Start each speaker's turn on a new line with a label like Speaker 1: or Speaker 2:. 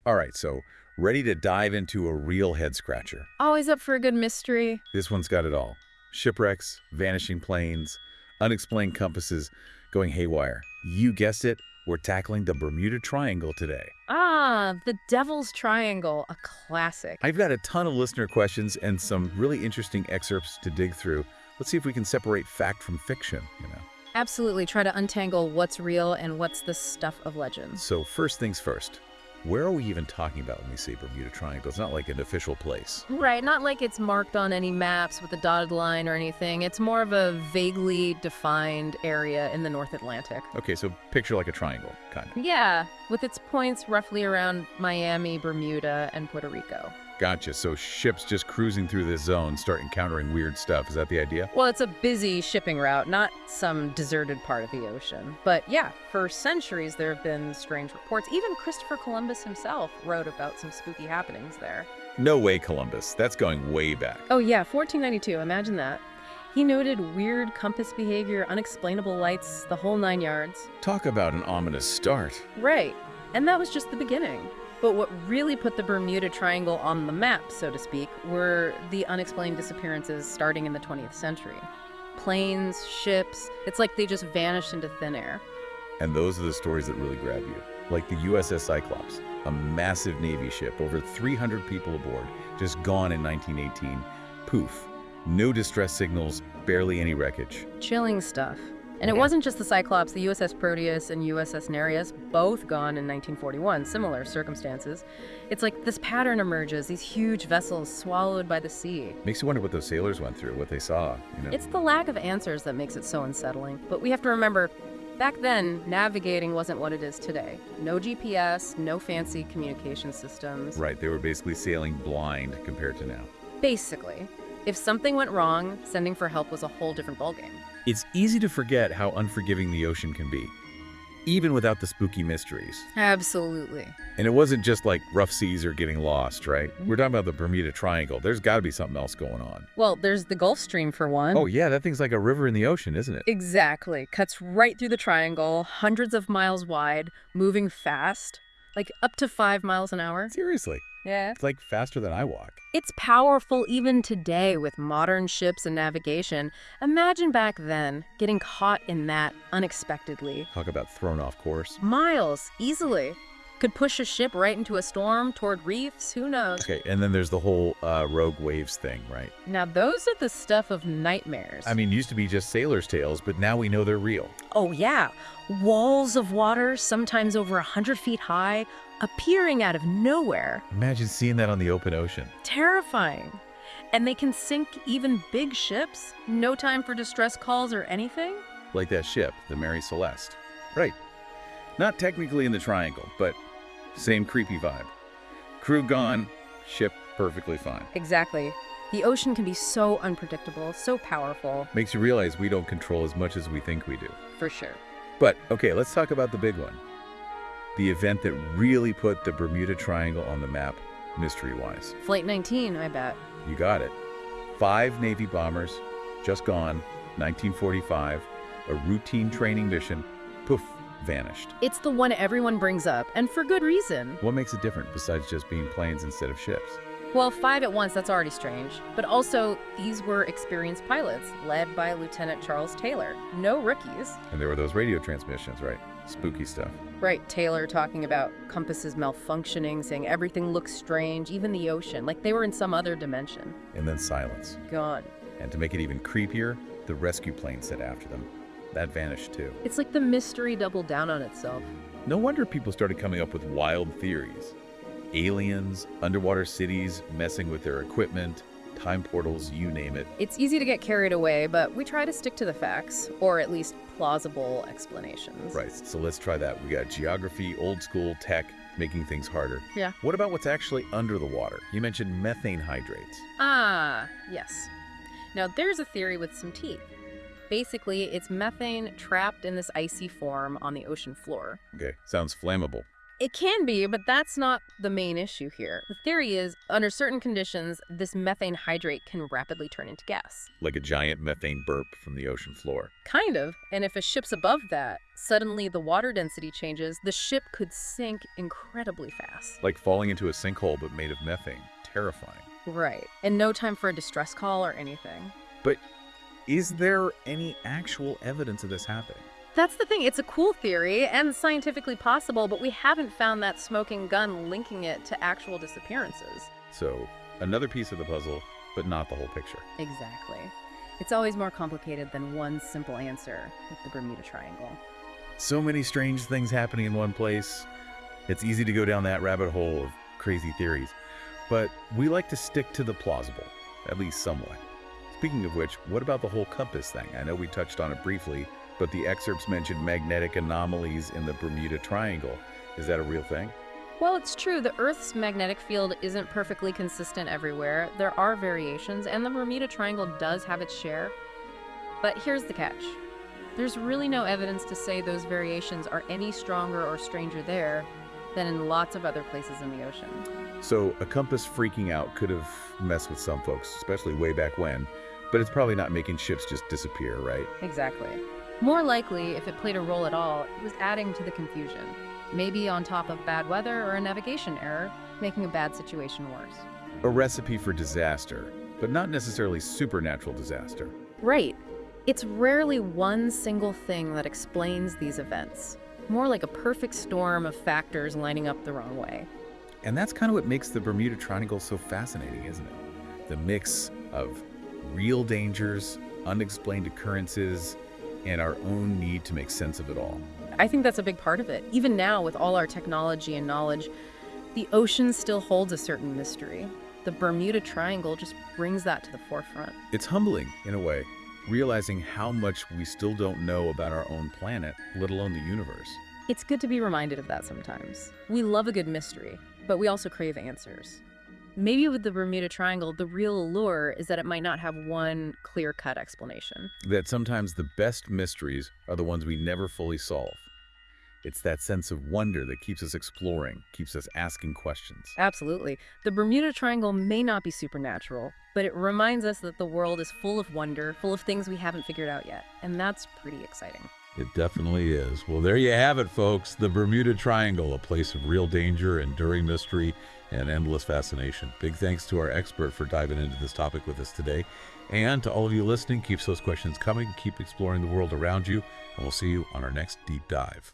Speaker 1: All right, so ready to dive into a real head-scratcher.
Speaker 2: Always up for a good mystery.
Speaker 1: This one's got it all. Shipwrecks, vanishing planes, unexplained compasses going haywire. You guessed it, we're tackling the Bermuda Triangle today.
Speaker 2: Ah, the Devil's Triangle, a classic.
Speaker 1: I've got a ton of listener questions and some really interesting excerpts to dig through. Let's see if we can separate fact from fiction.
Speaker 2: Absolutely, try to untangle what's real and what's the stuff of legend.
Speaker 1: So first things first, where are we even talking about when we say Bermuda Triangle? It's not like an official place.
Speaker 2: Right, not like it's marked on any maps with a dotted line or anything. It's more of a vaguely defined area in the North Atlantic.
Speaker 1: Okay, so picture like a triangle, kind of.
Speaker 2: Yeah, with its points roughly around Miami, Bermuda, and Puerto Rico.
Speaker 1: Gotcha, so ships just cruising through this zone start encountering weird stuff. Is that the idea?
Speaker 2: Well, it's a busy shipping route, not some deserted part of the ocean. But yeah, for centuries there have been strange reports. Even Christopher Columbus himself wrote about some spooky happenings there.
Speaker 1: No way, Columbus. That's going way back.
Speaker 2: Oh yeah, 1492, imagine that. He noted weird compass behavior, unexplainable lights, the whole 9 yards.
Speaker 1: Talk about an ominous start.
Speaker 2: Right, and that was just the beginning. But what really put the Bermuda Triangle on the map, so to speak, were the unexplained disappearances starting in the 20th century. Planes, ships, it's like they just vanished into thin air.
Speaker 1: And those are the stories that really grab you. Like the USS Cyclops, a massive Navy ship, over 300 people aboard, just gone in 1918. Poof. No distress signals, barely any wreckage.
Speaker 2: Chilling stuff. And it wasn't just the Cyclops, the USS Proteus and USS Nereus, both gone in 1941, similar circumstances. It's like this pattern emerges, these huge vessels swallowed by the sea.
Speaker 1: Makes you wonder what those sailors went through, what they saw.
Speaker 2: It's the lack of answers that makes it so unsettling. But we have to remember, back then, navigating wasn't what it is today. No GPS, no fancy communication systems.
Speaker 1: Right, they were basically sailing blind compared to now.
Speaker 2: Basically. If something went wrong, sending for help was a whole different ballgame.
Speaker 1: It's easy to forget how unforgiving the ocean can be, even without the spooky mysteries.
Speaker 2: Absolutely.
Speaker 1: And it wasn't just like rough seas or getting lost, right? We're talking about the Bermuda Triangle. There's got to be something else going on.
Speaker 2: Well, there's the Gulf Stream for one.
Speaker 1: Oh yeah, that thing's like a river in the ocean, isn't it?
Speaker 2: Exactly. Cuts right through the triangle, hundreds of miles wide, moving fast, like up to 5 miles an hour.
Speaker 1: Seriously.
Speaker 2: Yeah.
Speaker 1: It's like faster than I walk.
Speaker 2: It's powerful even today with modern ships and navigation. Imagine back then, getting caught in that unexpectedly.
Speaker 1: Talk about thrown off course.
Speaker 2: Miles, easily. Could push a ship right into a storm, toward reefs, who knows?
Speaker 1: Okay, and then there's the whole rogue waves thing, right?
Speaker 2: Now those are the stuff of nightmares.
Speaker 1: I mean, used to be just sailors' tales, but now we know they're real.
Speaker 2: Oh yeah, walls of water, sometimes over 100 feet high, appearing out of nowhere.
Speaker 1: Imagine seeing that on the open ocean.
Speaker 2: Terrifying. And they can sink even big ships. No time for distress calls or anything.
Speaker 1: Like that ship, the Mary Celeste. Right. Not technically in the triangle, but same creepy vibe. Crew gone, ship perfectly fine.
Speaker 2: Exactly. The ocean can be so unpredictable, so powerful.
Speaker 1: Makes you realize we don't control as much as we think we do.
Speaker 2: For sure.
Speaker 1: But, okay, let's talk about the big one. The event that really put the Bermuda Triangle on the map, mystery-wise.
Speaker 2: Flight 19, I bet.
Speaker 1: You got it. 5 Navy bombers, just gone, 1945, a routine training mission, poof, vanished.
Speaker 2: It's the one everyone brings up, and for good reason.
Speaker 1: What makes it different besides just being planes instead of ships?
Speaker 2: Well, 5 at once, that's already strange. But also, these were experienced pilots, led by Lieutenant Charles Taylor. No rookies.
Speaker 1: And there were those radio transmissions, right? Spooky stuff.
Speaker 2: Right, Taylor talking about compasses malfunctioning, saying everything looks strange, even the ocean, like they were in some other dimension.
Speaker 1: And then silence.
Speaker 2: Gone.
Speaker 1: And to make it even creepier, the rescue plane set after them. That vanished too.
Speaker 2: It's like the mystery doubled down on itself.
Speaker 1: No wonder people started coming up with wild theories. Aliens, underwater cities messing with their equipment, time portals, you name it.
Speaker 2: It's easy to get carried away, but we try to stick to the facts, or at least plausible explanations.
Speaker 1: Right, so let's try that. We got geography, old school, tech, making things harder.
Speaker 2: Yeah.
Speaker 1: What about what's actually under the water? You mentioned methane hydrates.
Speaker 2: Ah, yes. Now there's a theory with some teeth. Basically, it's methane trapped in this icy form on the ocean floor.
Speaker 1: Okay, sounds flammable.
Speaker 2: It can be, but that's not the main issue here. The theory is, under certain conditions, this methane hydrate can rapidly turn into gas.
Speaker 1: Like a giant methane burp from the ocean floor.
Speaker 2: Kind of. And if a ship's above that, suddenly the water density changes, the ship could sink incredibly fast.
Speaker 1: Like falling into a sinkhole but made of methane. Terrifying.
Speaker 2: Right. And no time for a distress call or anything.
Speaker 1: But is there any actual evidence of this happening?
Speaker 2: That's the thing. It's a cool theory and scientifically possible, but we haven't found that smoking gun linking it to actual disappearances.
Speaker 1: So, another piece of the puzzle, but not the whole picture.
Speaker 2: Exactly. It's always more complicated than one simple answer with the Bermuda Triangle.
Speaker 1: So many strange things happening in one place. It's easy to go down that rabbit hole of crazy theories. But we like to stick to the plausible, at least somewhat. Speaking of which, what about the whole compass thing? I know we touched on it briefly, but the excerpts mentioned magnetic anomalies in the Bermuda Triangle. Is that a real thing?
Speaker 2: Well, it's true. The Earth's magnetic field isn't perfectly consistent everywhere. There are variations, and the Bermuda Triangle does have its share. But here's the catch. There's really no evidence to say those variations are any stronger or stranger there than in lots of other places in the ocean.
Speaker 1: So a compass freaking out could have messed with some folks, especially way back when, but it's probably not making ships just disappear, right?
Speaker 2: Exactly. More likely, if it played a role at all, it was adding to the confusion. Maybe on top of bad weather or a navigation error, making a bad situation worse.
Speaker 1: A recipe for disaster, but not necessarily supernatural disaster.
Speaker 2: Right. It's rarely one single thing that explains these events. More like a perfect storm of factors lining up the wrong way.
Speaker 1: And that's kind of what makes the Bermuda Triangle so fascinating, isn't it? The mix of real dangers, unexplained occurrences, and our own need to make sense of it all.
Speaker 2: I think that's a big part of it. Even now, with all our technology and knowledge, the ocean still holds a certain mystery. The Bermuda Triangle just brings that to the forefront.
Speaker 1: It's humbling, in a way, realizing how much we still don't know about our own planet, let alone the universe.
Speaker 2: It's good to be reminded of that sometimes. We love a good mystery, but we also crave answers. Maybe with the Bermuda Triangle, the real allure is that it might not have one clear-cut explanation.
Speaker 1: That sometimes the best mysteries are the ones we never fully solve. It's that sense of wonder that keeps us exploring, keeps us asking questions.
Speaker 2: Absolutely. The Bermuda Triangle may not be supernatural, but it reminds us that the world is full of wonder, full of things we haven't figured out yet. And that's pretty exciting.
Speaker 3: It definitely is. Well, there you have it, folks. The Bermuda Triangle, a place of real danger, enduring mystery, and endless fascination. Big thanks to our expert for diving into this topic with us today. And to all of you listening, keep those questions coming. Keep exploring the world around you, and we'll see you on our next deep dive.